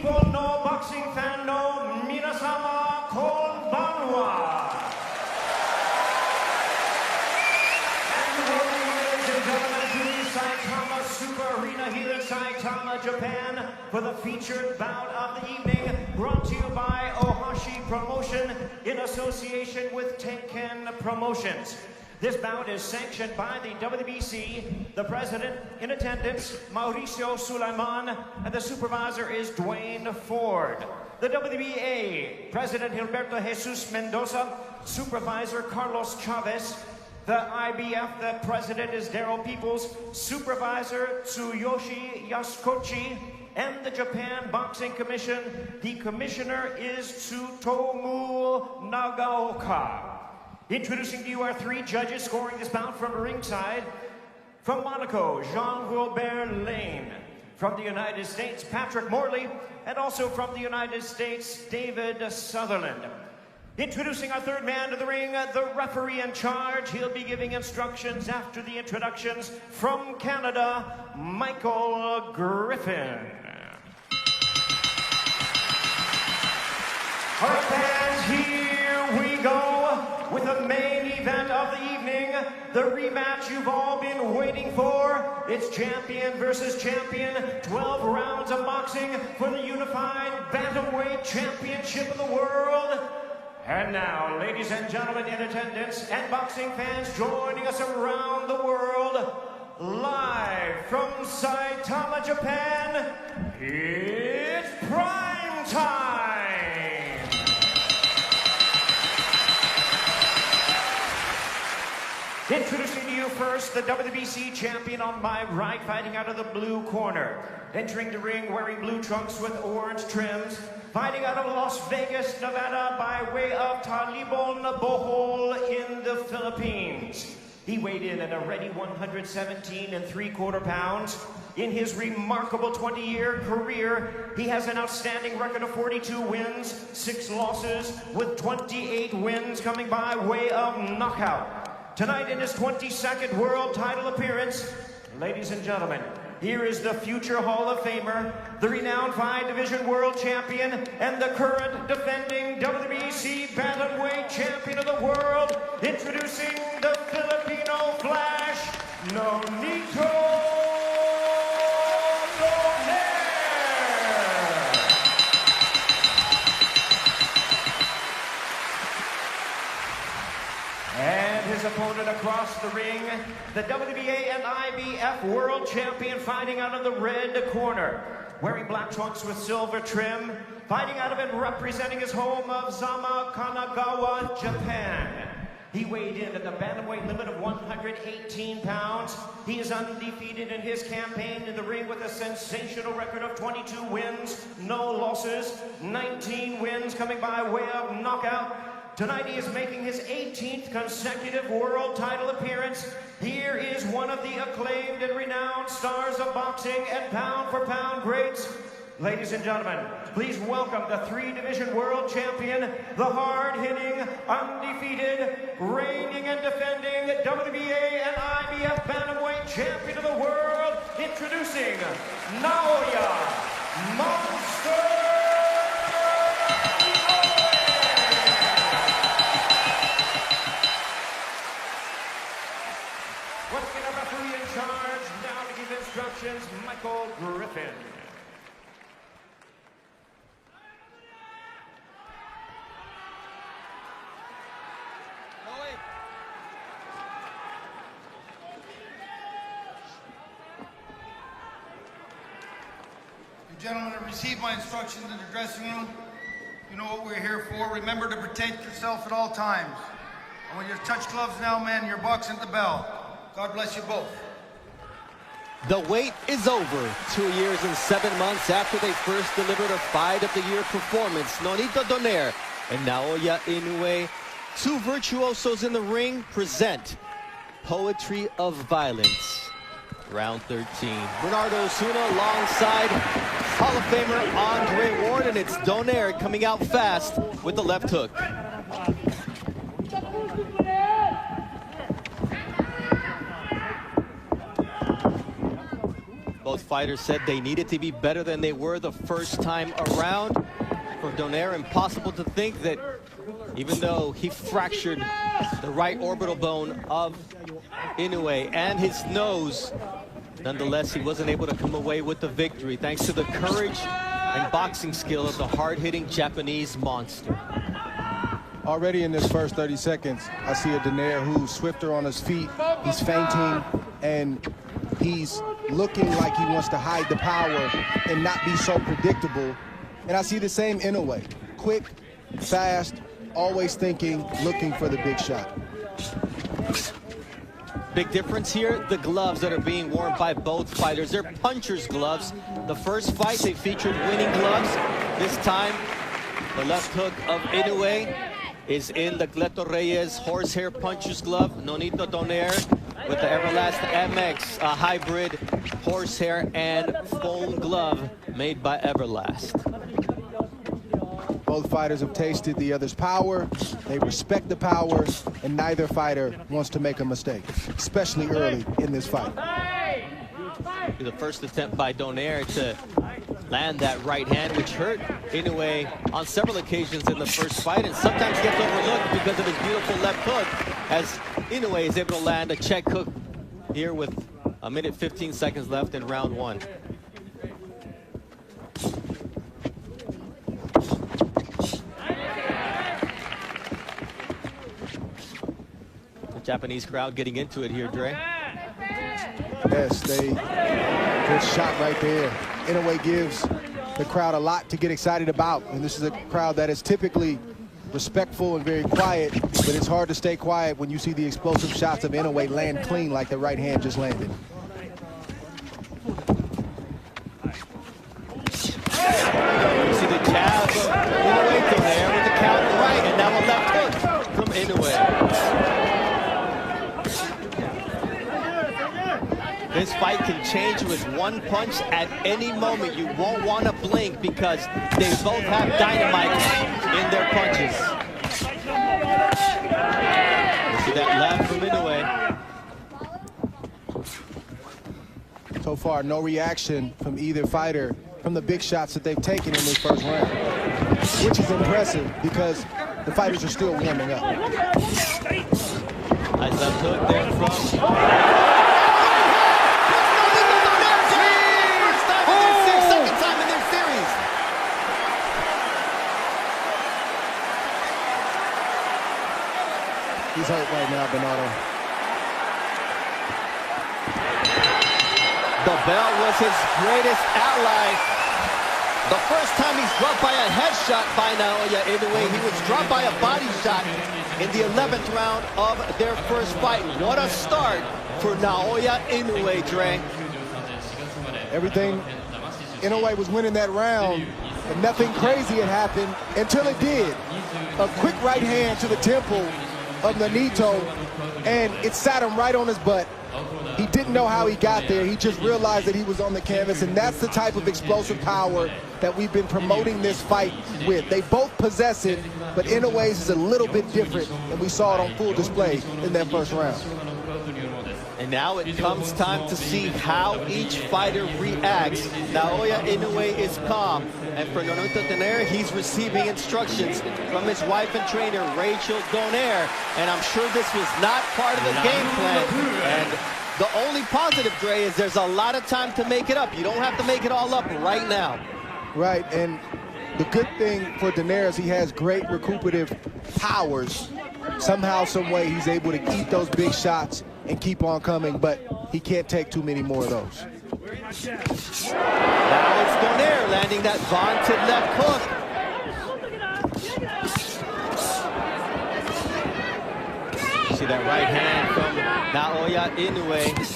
Nippon no boxing fan no minasama konbanwa. And welcome, ladies and gentlemen, to the Saitama Super Arena here in Saitama, Japan, for the featured bout of the evening, brought to you by Ohashi Promotion in association with Tenken Promotions. This bout is sanctioned by the WBC, the president in attendance, Mauricio Sulaiman, and the supervisor is Dwayne Ford. The WBA, President Gilberto Jesus Mendoza, supervisor Carlos Chavez. The IBF, the president is Daryl Peoples, supervisor Tsuyoshi Yasukochi, and the Japan Boxing Commission, the commissioner is Tsutomu Nagaoka. Introducing to you our three judges scoring this bout from ringside. From Monaco, Jean-Wilbert Lane. From the United States, Patrick Morley. And also from the United States, David Sutherland. Introducing our third man to the ring, the referee in charge. He'll be giving instructions after the introductions. From Canada, Michael Griffin. All right, fans, here we go with the main event of the evening, the rematch you've all been waiting for. It's champion versus champion, 12 rounds of boxing for the unified bantamweight championship of the world. And now, ladies and gentlemen in attendance and boxing fans joining us around the world, live from Saitama, Japan, it's prime time! Introducing to you first, the WBC champion on my right, fighting out of the blue corner. Entering the ring wearing blue trunks with orange trims. Fighting out of Las Vegas, Nevada by way of Talibon Bohol in the Philippines. He weighed in at a ready 117 3/4 pounds. In his remarkable 20-year career, he has an outstanding record of 42 wins, 6 losses, with 28 wins coming by way of knockout. Tonight in his 22nd world title appearance, ladies and gentlemen, here is the future Hall of Famer, the renowned 5-division world champion, and the current defending WBC bantamweight champion of the world, introducing the Filipino Flash, Nonito Donaire. And his opponent across the ring, the WBA and IBF world champion, fighting out of the red corner. Wearing black trunks with silver trim, fighting out of and representing his home of Zama, Kanagawa, Japan. He weighed in at the bantamweight limit of 118 pounds. He is undefeated in his campaign in the ring with a sensational record of 22 wins, no losses, 19 wins coming by way of knockout. Tonight he is making his 18th consecutive world title appearance. Here is one of the acclaimed and renowned stars of boxing and pound-for-pound greats. Ladies and gentlemen, please welcome the 3-division world champion, the hard-hitting, undefeated, reigning and defending WBA and IBF bantamweight champion of the world, introducing Naoya Monster. Instructions, Michael Griffin. You gentlemen have received my instructions in the dressing room. You know what we're here for. Remember to protect yourself at all times. And when you touch gloves now, men, you're boxing at the bell. God bless you both. The wait is over. 2 years and 7 months after they first delivered a Fight of the Year performance, Nonito Donaire and Naoya Inoue, 2 virtuosos in the ring, present Poetry of Violence. Round 13. Bernardo Osuna alongside Hall of Famer Andre Ward, and it's Donaire coming out fast with the left hook. Both fighters said they needed to be better than they were the first time around. For Donaire, impossible to think that even though he fractured the right orbital bone of Inoue and his nose, nonetheless, he wasn't able to come away with the victory thanks to the courage and boxing skill of the hard-hitting Japanese monster. Already in this first 30 seconds, I see a Donaire who's swifter on his feet. He's feinting, and he's looking like he wants to hide the power and not be so predictable. And I see the same Inoue. Quick, fast, always thinking, looking for the big shot. Big difference here, the gloves that are being worn by both fighters. They're puncher's gloves. The first fight, they featured winning gloves. This time, the left hook of Inoue is in the क़uote's Reyes horsehair puncher's glove. Nonito Donaire with the Everlast MX, a hybrid horsehair and foam glove made by Everlast. Both fighters have tasted the other's power. They respect the power, and neither fighter wants to make a mistake, especially early in this fight. The first attempt by Donaire to land that right hand, which hurt Inoue on several occasions in the first fight, and sometimes gets overlooked because of his beautiful left hook, as Inoue is able to land a check hook here with 1 minute 15 seconds left in round one. The Japanese crowd getting into it here, Dre. Yes, good shot right there. Inoue gives the crowd a lot to get excited about, and this is a crowd that is typically respectful and very quiet, but it's hard to stay quiet when you see the explosive shots of Inoue land clean like the right hand just landed. You see the jab of Inoue there with the counter right, and now a left hook from Inoue. This fight can change with one punch at any moment. You won't want to blink because they both have dynamite in their punches. You see that left from Inoue. So far, no reaction from either fighter from the big shots that they've taken in this first round, which is impressive because the fighters are still warming up. Nice left hook there from... He's hurt right now, Bernardo. The bell was his greatest ally. The first time he's dropped by a headshot by Naoya Inoue, he was dropped by a body shot in the 11th round of their first fight. What a start for Naoya Inoue, Dre. Everything, Inoue was winning that round, and nothing crazy had happened until it did. A quick right hand to the temple of Nonito, and it sat him right on his butt. He didn't know how he got there. He just realized that he was on the canvas, and that's the type of explosive power that we've been promoting this fight with. They both possess it, but Inoue's is a little bit different, and we saw it on full display in that first round. And now it comes time to see how each fighter reacts. Naoya Inoue is calm, and for Nonito Donaire, he's receiving instructions from his wife and trainer, Rachel Donaire. And I'm sure this was not part of the game plan. And the only positive, Dre, is there's a lot of time to make it up. You don't have to make it all up right now. Right, and the good thing for Donaire is he has great recuperative powers. Somehow, some way, he's able to eat those big shots and keep on coming, but he can't take too many more of those. Now it's Donaire landing that vaunted left hook. See that right hand from Naoya Inoue. Inoue,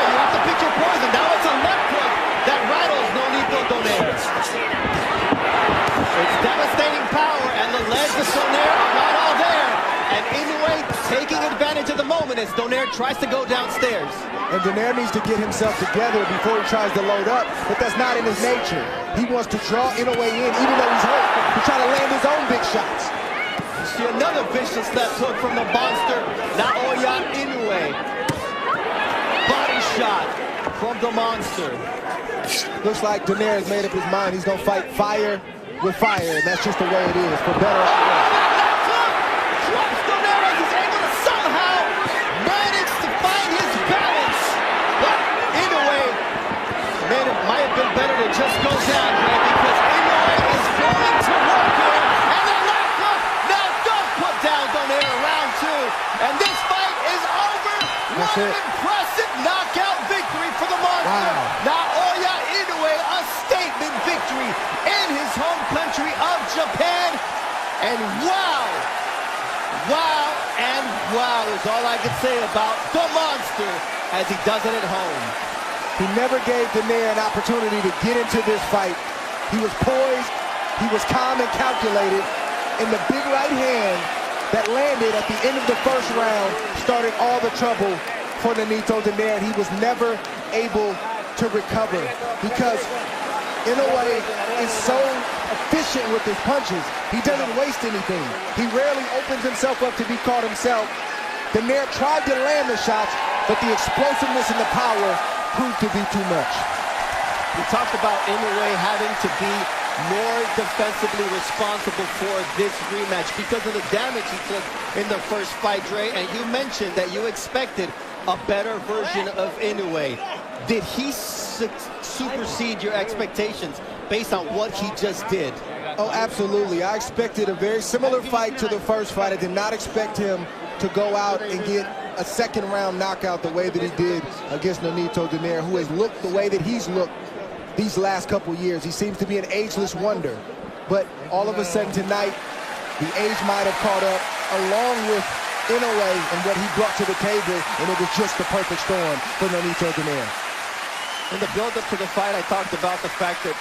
you have to pick your poison. Now it's a left hook that rattles Nonito Donaire. It's devastating power, and the legs of Donaire are not all there. And Inoue taking advantage of the moment as Donaire tries to go downstairs. And Donaire needs to get himself together before he tries to load up, but that's not in his nature. He wants to draw Inoue in, even though he's hurt, to try to land his own big shots. See another vicious left hook from the monster, Naoya Inoue. Body shot. from the monster. Looks like Donaire has made up his mind. He's going to fight fire with fire, and that's just the way it is, for better or for worse. Drops Donaire as he's able to somehow manage to find his balance. But Inoue, man, it might have been better to just go down, man, because Inoue is going to work here. And the knockout now don't put down Donaire round 2. And this fight is over. That's What it. an impressive knockout victory for the monster. Wow. Naoya Inoue, a statement victory in his home country of Japan. And wow, and wow is all I can say about the monster as he does it at home. He never gave Donaire an opportunity to get into this fight. He was poised, he was calm and calculated, and the big right hand that landed at the end of the first round started all the trouble for Nonito Donaire. He was never able to recover because Inoue is so efficient with his punches. He doesn't waste anything. He rarely opens himself up to be caught himself. Donaire tried to land the shots, but the explosiveness and the power proved to be too much. We talked about Inoue having to be more defensively responsible for this rematch because of the damage he took in the first fight, Dre, and you mentioned that you expected a better version of Inoue. Did he supersede your expectations based on what he just did? Oh, absolutely. I expected a very similar fight to the first fight. I did not expect him to go out and get a second round knockout the way that he did against Nonito Donaire, who has looked the way that he's looked these last couple years. He seems to be an ageless wonder. But all of a sudden tonight, the age might have caught up along with Inoue and what he brought to the table, and it was just the perfect storm for Nonito Donaire. In the build-up to the fight, I talked about the fact that